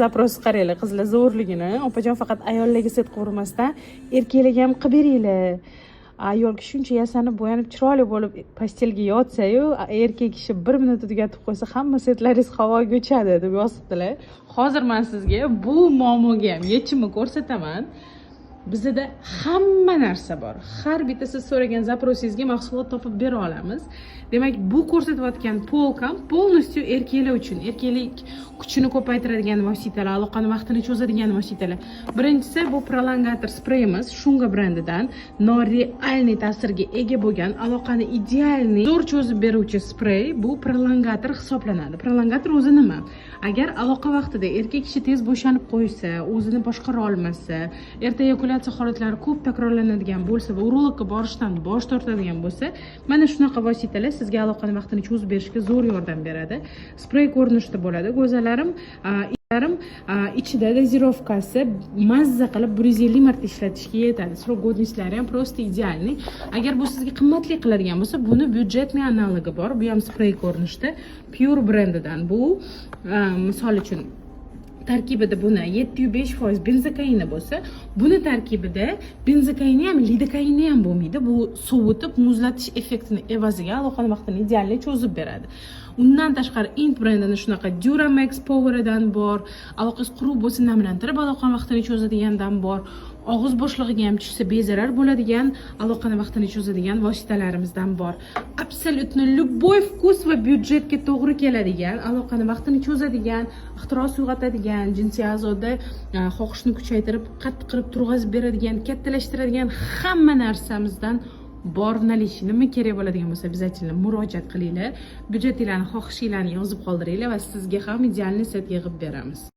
Zaпрос qaranglar, qizlar zo'rligini, opajon faqat ayollarga set qilmasdan, erkaklarga ham qilib beringlar. Ayolga shuncha yasanib, bo'yanib, chiroyli bo'lib postelga yotsa-yu, erkak kishi 1 minutda tugatib qo'ysa, hamma setlaringiz havoga uchadi deb yozibdilar. Hozir men sizga bu muammoga ham yechimni ko'rsataman. Bizda hamma narsa bor. Har bitta siz so'ragan zaprosingizga mahsulot topib bera olamiz. Demak, bu ko'rsatayotgan polkam полностью erkaklar uchun. Erkaklik kuchini ko'paytiradigan vositalar, aloqani vaqtini cho'zadigan vositalar. Birinchisi bu prolongator spreyimiz, Shunga brendidan norealniy ta'sirga ega bo'lgan, aloqani idealniy zo'r cho'zib beruvchi sprey. Bu prolongator hisoblanadi. Prolongator o'zi nima? Agar aloqa vaqtida erkak kishi tez bo'shanib qo'ysa, o'zini boshqara olmasa, erta eyakulyatsiya holatlari ko'p takrorlanadigan bo'lsa va urologga borishdan bosh tortadigan bo'lsa, mana shunaqa vositalar sizga aloqani vaqtini cho'zib berishga zo'r yordam beradi. Sprey ko'rinishida bo'ladi. Go'zallarim, ichida dozirovkasi mazza qilib 150 marta ishlatishga yetadi. Srok godnostlari ham просто idealniy. Agar bu sizga qimmatli qiladigan bo'lsa, buni byudjetli analogi bor. Bu ham sprey ko'rinishida Pure brendidan. Bu misol uchun tarkibida buni 705% benzokayini bo'lsa, buni tarkibida benzokayini ham, lidokayini ham bo'lmaydi. Bu sovutib, muzlatish effektini evaziga aloqani vaqtini idealli cho'zib beradi. Undan tashqari Int brendining shunaqa Duramax Power'idan bor, aloqangiz quruq bo'lsa namlantirib aloqani vaqtini cho'zadigandan bor. Og'iz bo'shlig'iga ham tushsa bezarar bo'ladigan, aloqani vaqtini cho'zadigan vositalarimizdan bor. Absolutno любой vkus va byudjetga to'g'ri keladigan, aloqani vaqtini cho'zadigan, ixtiros uyg'otadigan, jinsiy a'zoda xohishni kuchaytirib, qattiq qilib turg'azib beradigan, kattalashtiradigan hamma narsamizdan bor. Nima kerak bo'ladigan bo'lsa, обязательно murojaat qilinglar. Byudjetinglarni, xohishinglarni yozib qoldiringlar va sizga ham idealniy set yig'ib beramiz.